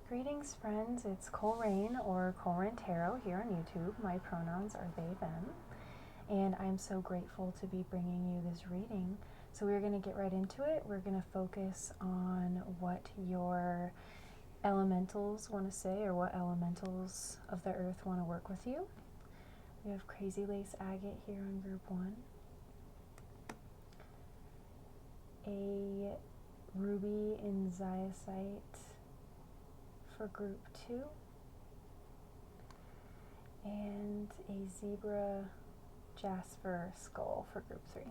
Greetings, friends. It's Coleraine or Coleraine Tarot here on YouTube. My pronouns are they, them. And I'm so grateful to be bringing you this reading. So we're going to get right into it. We're going to focus on what your elementals want to say, or what elementals of the earth want to work with you. We have Crazy Lace Agate here on group 1. A Ruby in Ziasite for group 2, and a Zebra Jasper Skull for group 3.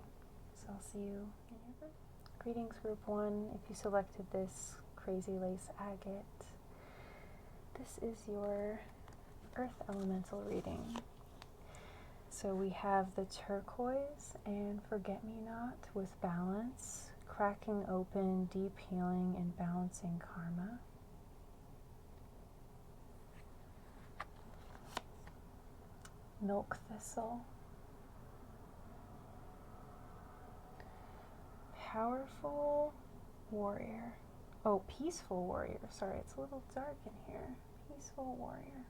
So I'll see you in your group. Greetings, group 1. If you selected this Crazy Lace Agate, this is your Earth Elemental reading. So we have the turquoise and Forget-Me-Not with balance, cracking open, deep healing, and balancing karma. Milk Thistle, Powerful Warrior. Oh, Peaceful Warrior. Sorry, it's a little dark in here. Peaceful Warrior.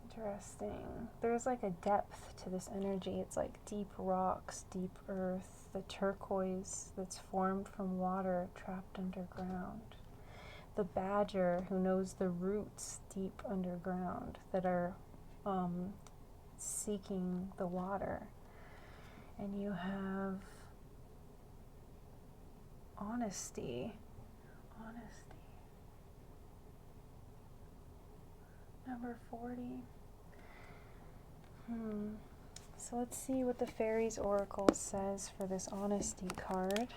Interesting. There's like a depth to this energy. It's like deep rocks, deep earth, the turquoise that's formed from water trapped underground. The badger who knows the roots deep underground that are seeking the water. And you have honesty. Number 40. So let's see what the Fairies Oracle says for this honesty card.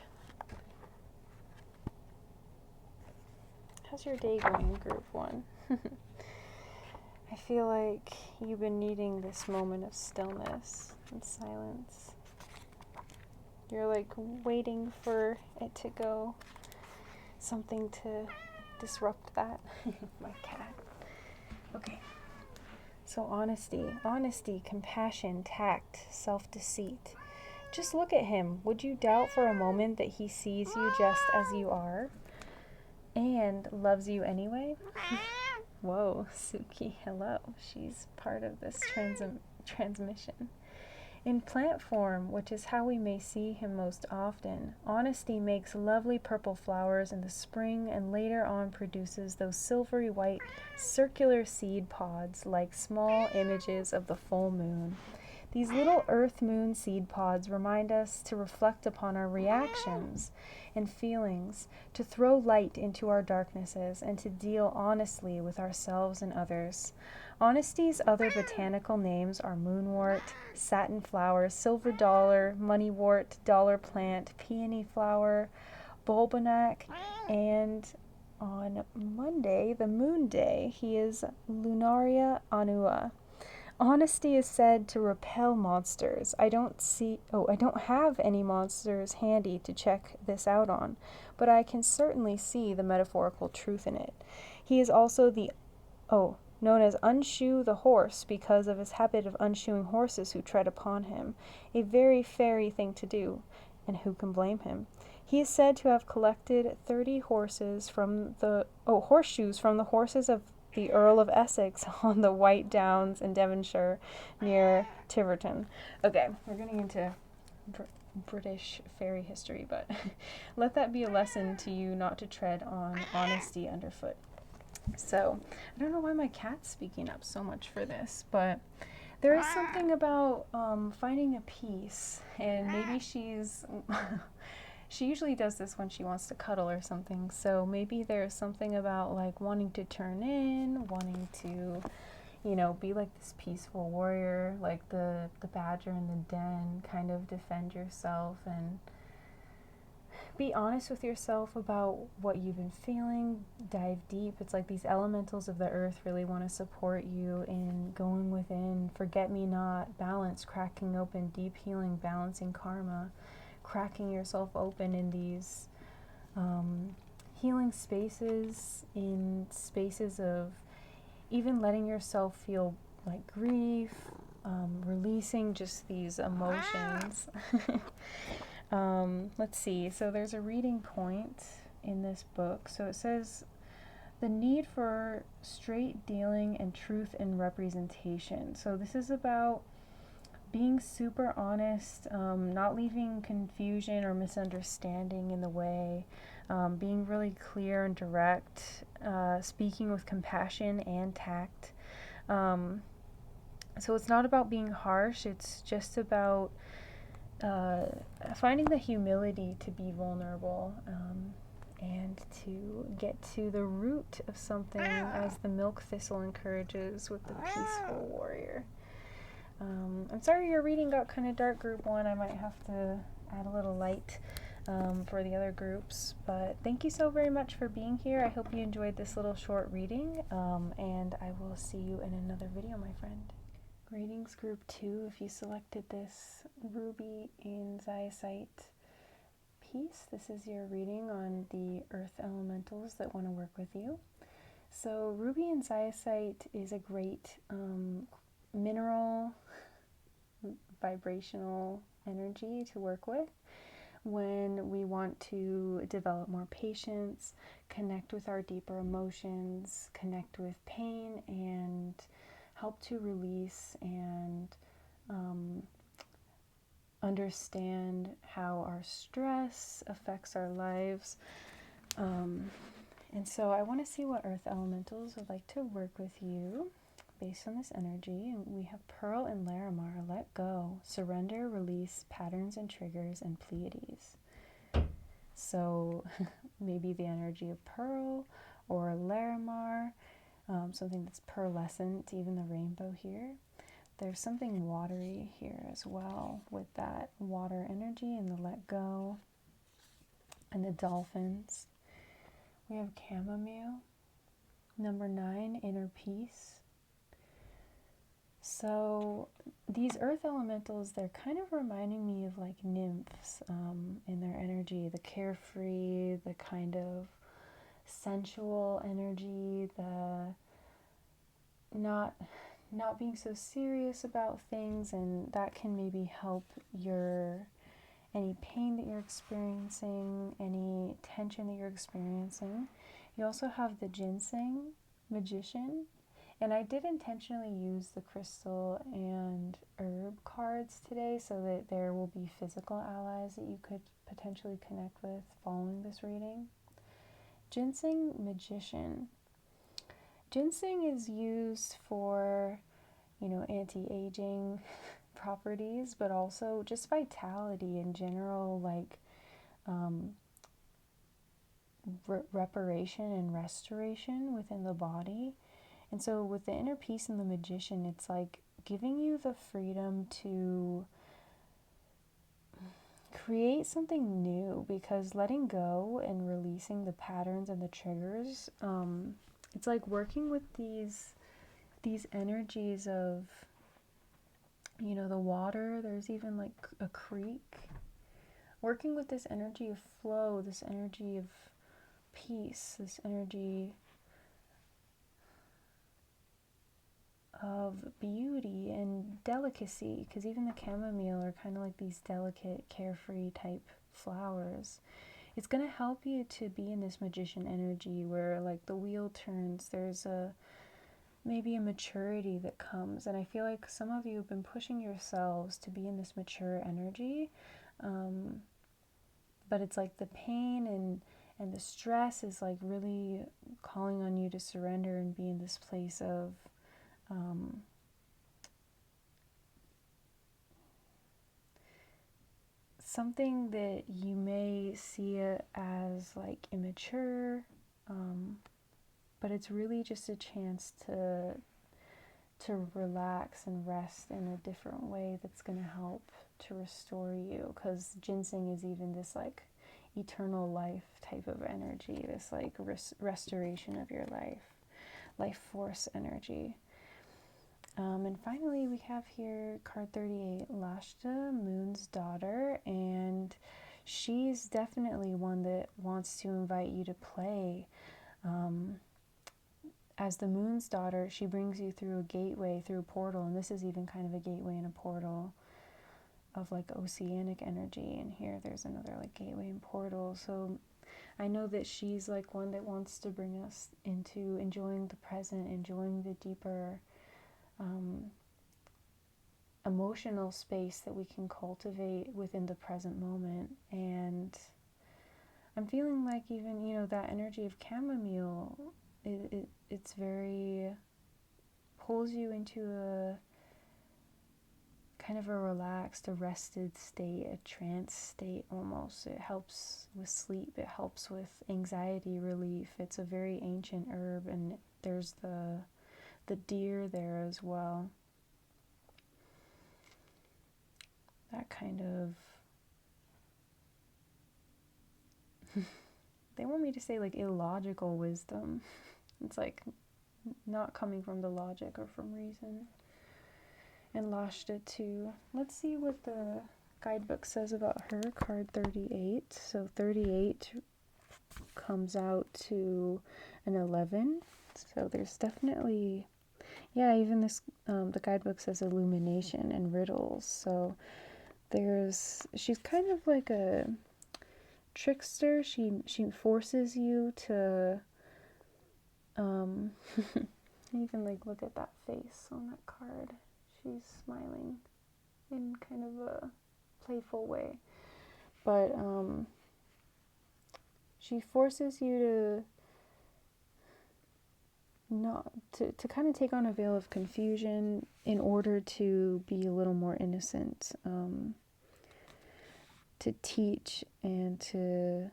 How's your day going, group 1? I feel like you've been needing this moment of stillness and silence. You're like waiting for it to go. Something to disrupt that. My cat. Okay. So honesty, compassion, tact, self-deceit. Just look at him. Would you doubt for a moment that he sees you just as you are? And loves you anyway? Whoa, Suki, hello. She's part of this transmission. In plant form, which is how we may see him most often, honesty makes lovely purple flowers in the spring and later on produces those silvery white circular seed pods like small images of the full moon. These little earth moon seed pods remind us to reflect upon our reactions and feelings, to throw light into our darknesses, and to deal honestly with ourselves and others. Honesty's other botanical names are moonwort, satin flower, silver dollar, moneywort, dollar plant, peony flower, bulbonac, and on Monday, the moon day, he is Lunaria annua. Honesty is said to repel monsters. I don't have any monsters handy to check this out on, but I can certainly see the metaphorical truth in it. He is also known as Unshoe the Horse because of his habit of unshoeing horses who tread upon him. A very fairy thing to do, and who can blame him? He is said to have collected 30 horseshoes from the horses of the Earl of Essex on the White Downs in Devonshire near Tiverton. Okay, we're getting into British fairy history, but let that be a lesson to you not to tread on honesty underfoot. So, I don't know why my cat's speaking up so much for this, but there is something about finding a peace, and maybe she usually does this when she wants to cuddle or something, so maybe there's something about like wanting to turn in, wanting to, be like this peaceful warrior, like the badger in the den, kind of defend yourself and be honest with yourself about what you've been feeling, dive deep. It's like these elementals of the earth really want to support you in going within, forget-me-not, balance, cracking open, deep healing, balancing karma, cracking yourself open in these healing spaces, in spaces of even letting yourself feel like grief, releasing just these emotions. Let's see, so there's a reading point in this book. So it says, the need for straight dealing and truth in representation. So this is about being super honest, not leaving confusion or misunderstanding in the way, being really clear and direct, speaking with compassion and tact. So it's not about being harsh, it's just about finding the humility to be vulnerable, and to get to the root of something, as the milk thistle encourages with the peaceful warrior. I'm sorry your reading got kind of dark, group 1. I might have to add a little light for the other groups. But thank you so very much for being here. I hope you enjoyed this little short reading, and I will see you in another video, my friend. Greetings, group 2. If you selected this ruby in Ziasite piece, this is your reading on the earth elementals that want to work with you. So ruby and Ziasite is a great mineral vibrational energy to work with when we want to develop more patience, connect with our deeper emotions, connect with pain, and help to release and understand how our stress affects our lives. And so I want to see what earth elementals would like to work with you based on this energy. And we have Pearl and Larimar. Let go, surrender, release, patterns and triggers, and Pleiades. So maybe the energy of Pearl or Larimar, something that's pearlescent, even the rainbow here. There's something watery here as well with that water energy and the let go and the dolphins. We have chamomile. Number 9, inner peace. So these earth elementals, they're kind of reminding me of like nymphs in their energy, the carefree, the kind of sensual energy, the not being so serious about things, and that can maybe help any pain that you're experiencing, any tension that you're experiencing. You also have the ginseng magician, and I did intentionally use the crystal and herb cards today so that there will be physical allies that you could potentially connect with following this reading. Ginseng magician. Ginseng is used for, anti-aging properties, but also just vitality in general, like reparation and restoration within the body. And so with the inner peace and the magician, it's like giving you the freedom to create something new, because letting go and releasing the patterns and the triggers, it's like working with these energies of, the water. There's even like a creek. Working with this energy of flow, this energy of peace, this energy of beauty and delicacy, because even the chamomile are kind of like these delicate, carefree type flowers. It's going to help you to be in this magician energy where like the wheel turns. There's maybe a maturity that comes, and I feel like some of you have been pushing yourselves to be in this mature energy, but it's like the pain and the stress is like really calling on you to surrender and be in this place of something that you may see it as like immature, but it's really just a chance to relax and rest in a different way that's going to help to restore you, because ginseng is even this like eternal life type of energy, this like restoration of your life force energy. And finally we have here card 38, Lashta, Moon's daughter, and she's definitely one that wants to invite you to play. As the Moon's daughter, she brings you through a gateway, through a portal, and this is even kind of a gateway and a portal of like oceanic energy, and here there's another like gateway and portal. So I know that she's like one that wants to bring us into enjoying the present, enjoying the deeper emotional space that we can cultivate within the present moment. And I'm feeling like even, that energy of chamomile, it's very, pulls you into a kind of a relaxed, a rested state, a trance state almost. It helps with sleep, it helps with anxiety relief. It's a very ancient herb, and there's the deer there as well. That kind of, they want me to say like illogical wisdom. It's like not coming from the logic or from reason. And Lashta too. Let's see what the guidebook says about her. Card 38. So 38 comes out to an 11. So there's definitely, even this, the guidebook says illumination and riddles. So she's kind of like a trickster. She forces you to, even like look at that face on that card. She's smiling in kind of a playful way. But she forces you to kind of take on a veil of confusion in order to be a little more innocent, to teach and to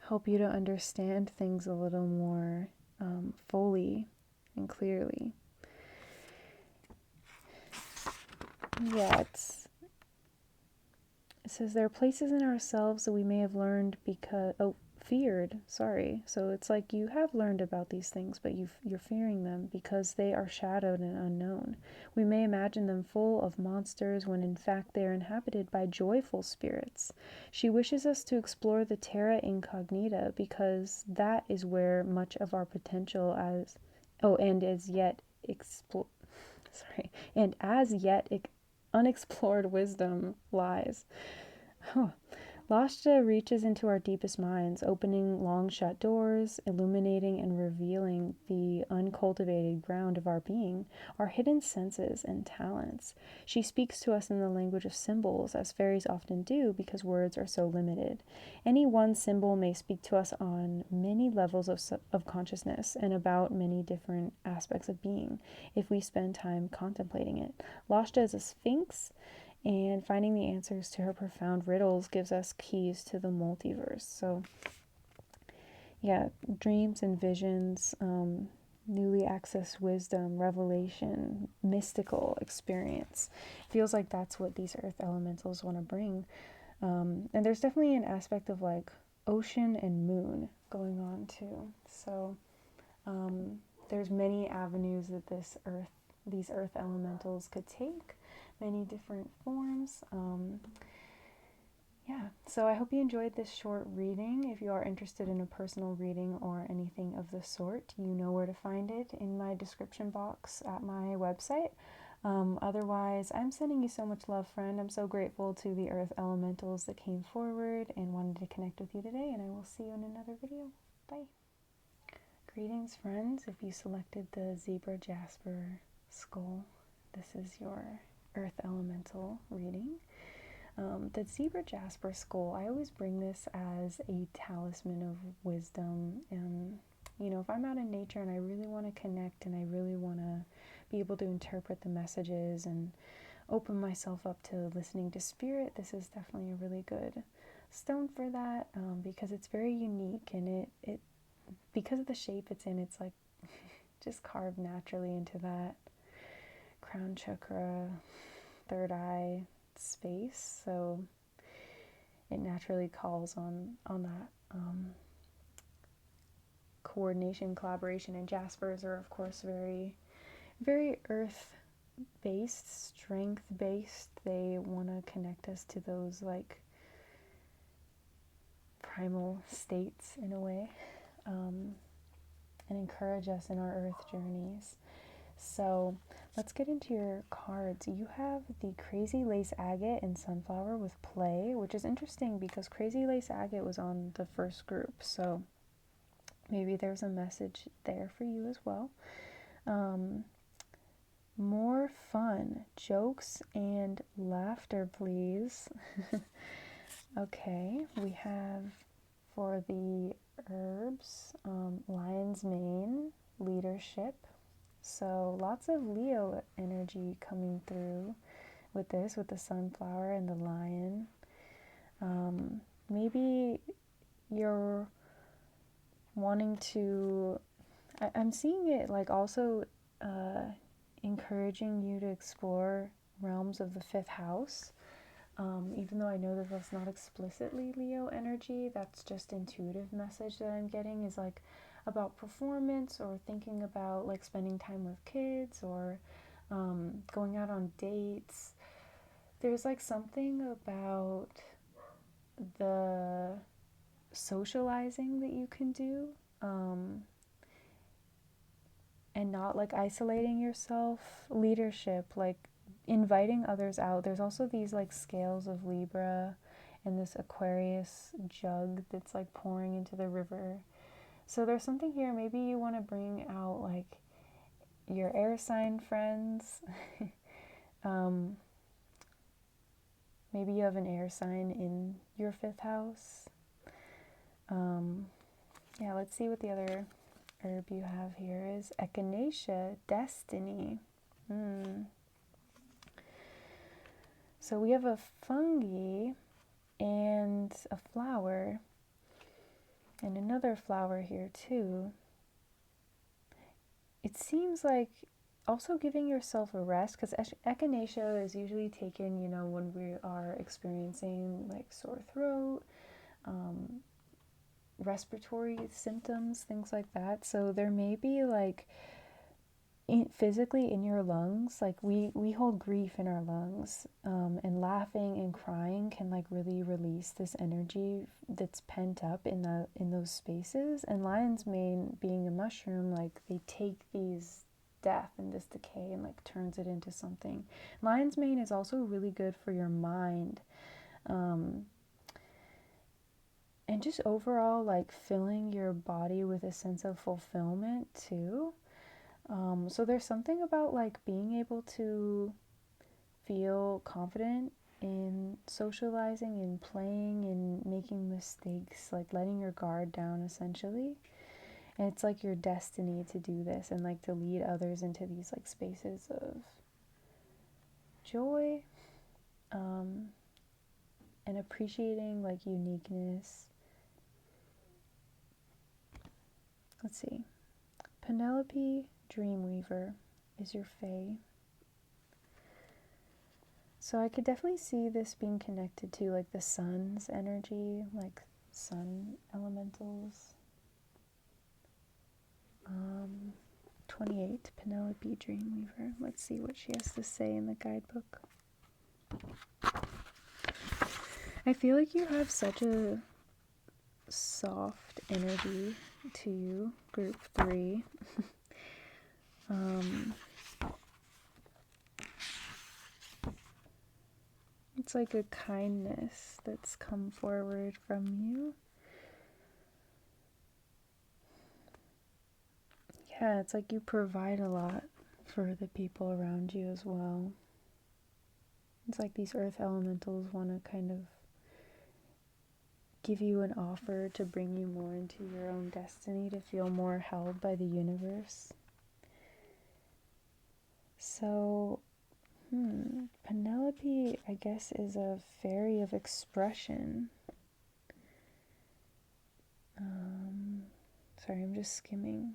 help you to understand things a little more fully and clearly. Yeah, it says there are places in ourselves that we may have learned feared. So it's like you have learned about these things, but you're fearing them because they are shadowed and unknown. We may imagine them full of monsters when in fact they are inhabited by joyful spirits. She wishes us to explore the terra incognita because that is where much of our potential unexplored wisdom lies. Lashta reaches into our deepest minds, opening long shut doors, illuminating and revealing the uncultivated ground of our being, our hidden senses and talents. She speaks to us in the language of symbols, as fairies often do because words are so limited. Any one symbol may speak to us on many levels of consciousness and about many different aspects of being if we spend time contemplating it. Lashta is a sphinx, and finding the answers to her profound riddles gives us keys to the multiverse. So, dreams and visions, newly accessed wisdom, revelation, mystical experience. Feels like that's what these earth elementals want to bring. And there's definitely an aspect of like ocean and moon going on too. So, there's many avenues that these earth elementals could take. Many different forms. So I hope you enjoyed this short reading. If you are interested in a personal reading or anything of the sort, you know where to find it in my description box at my website. Otherwise, I'm sending you so much love, friend. I'm so grateful to the earth elementals that came forward and wanted to connect with you today, and I will see you in another video. Bye. Greetings, friends. If you selected the zebra jasper skull, this is your earth elemental reading. The zebra jasper skull, I always bring this as a talisman of wisdom. And if I'm out in nature and I really want to connect and I really want to be able to interpret the messages and open myself up to listening to spirit, this is definitely a really good stone for that, because it's very unique, and it because of the shape it's in, it's like just carved naturally into that crown chakra, third eye space, so it naturally calls on that coordination, collaboration. And jaspers are of course very, very earth based, strength based. They want to connect us to those like primal states in a way, and encourage us in our earth journeys. So Let's get into your cards. You have the Crazy Lace Agate and Sunflower with Play, which is interesting because Crazy Lace Agate was on the first group, so maybe there's a message there for you as well. More fun, jokes and laughter, please. Okay, we have for the herbs, lion's mane, leadership. So lots of Leo energy coming through with this, with the sunflower and the lion. Maybe you're wanting to, I'm seeing it like also encouraging you to explore realms of the fifth house. Even though I know that that's not explicitly Leo energy, that's just intuitive message that I'm getting is like about performance or thinking about like spending time with kids or going out on dates. There's like something about the socializing that you can do and not like isolating yourself. Leadership, like inviting others out. There's also these like scales of Libra and this Aquarius jug that's like pouring into the river. So there's something here. Maybe you want to bring out like your air sign friends. Maybe you have an air sign in your fifth house. Yeah, let's see what the other herb you have here is. Echinacea, destiny. So we have a fungi and a flower and another flower here too. It seems like also giving yourself a rest, because echinacea is usually taken, when we are experiencing like sore throat, respiratory symptoms, things like that. So there may be like physically in your lungs, like we hold grief in our lungs, and laughing and crying can like really release this energy that's pent up in those spaces. And lion's mane being a mushroom, like they take these death and this decay and like turns it into something. Lion's mane is also really good for your mind, and just overall like filling your body with a sense of fulfillment too. So there's something about like being able to feel confident in socializing and playing and making mistakes, like letting your guard down essentially. And it's like your destiny to do this and like to lead others into these like spaces of joy, and appreciating like uniqueness. Let's see. Penelope Dreamweaver is your fae. So I could definitely see this being connected to like the sun's energy, like sun elementals. 28, Penelope Dreamweaver. Let's see what she has to say in the guidebook. I feel like you have such a soft energy to you, group 3. It's like a kindness that's come forward from you. Yeah, it's like you provide a lot for the people around you as well. It's like these earth elementals want to kind of give you an offer to bring you more into your own destiny, to feel more held by the universe. So, Penelope, I guess, is a fairy of expression. Sorry, I'm just skimming.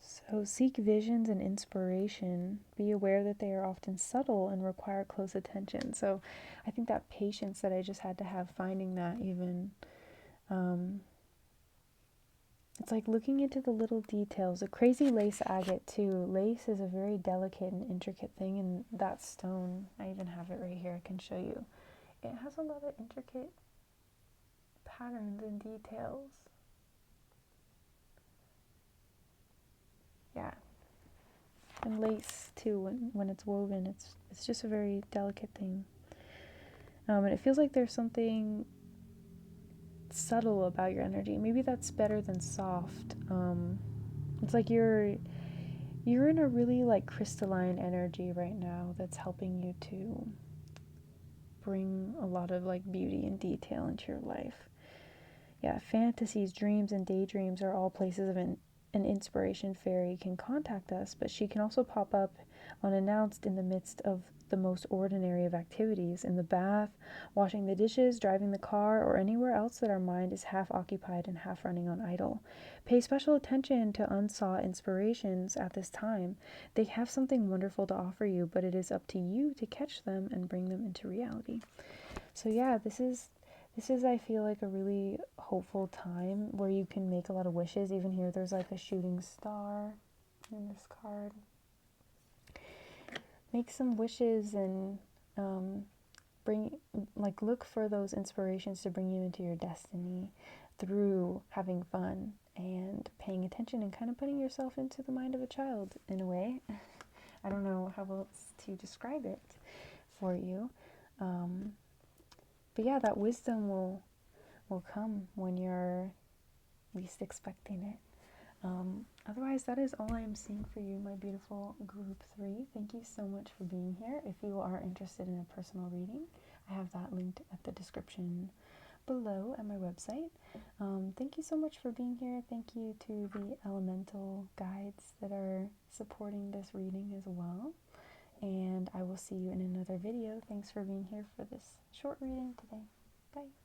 So seek visions and inspiration. Be aware that they are often subtle and require close attention. So I think that patience that I just had to have finding that even, it's like looking into the little details. A crazy lace agate too. Lace is a very delicate and intricate thing, and that stone, I even have it right here, I can show you. It has a lot of intricate patterns and details. Yeah. And lace too, when it's woven, it's just a very delicate thing. And it feels like there's something subtle about your energy. Maybe that's better than soft. It's like you're in a really like crystalline energy right now that's helping you to bring a lot of like beauty and detail into your life. Yeah, fantasies, dreams, and daydreams are all places of an inspiration fairy can contact us, but she can also pop up unannounced in the midst of the most ordinary of activities, in the bath, washing the dishes, driving the car, or anywhere else that our mind is half occupied and half running on idle. Pay special attention to unsought inspirations at this time. They have something wonderful to offer you, but it is up to you to catch them and bring them into reality. So yeah, this is, I feel like, a really hopeful time where you can make a lot of wishes. Even here, there's like a shooting star in this card. Make some wishes and look for those inspirations to bring you into your destiny through having fun and paying attention and kind of putting yourself into the mind of a child in a way. I don't know how else to describe it for you. But yeah, that wisdom will come when you're least expecting it. Otherwise, that is all I am seeing for you, my beautiful group 3. Thank you so much for being here. If you are interested in a personal reading, I have that linked at the description below at my website. Thank you so much for being here. Thank you to the elemental guides that are supporting this reading as well. And I will see you in another video. Thanks for being here for this short reading today. Bye.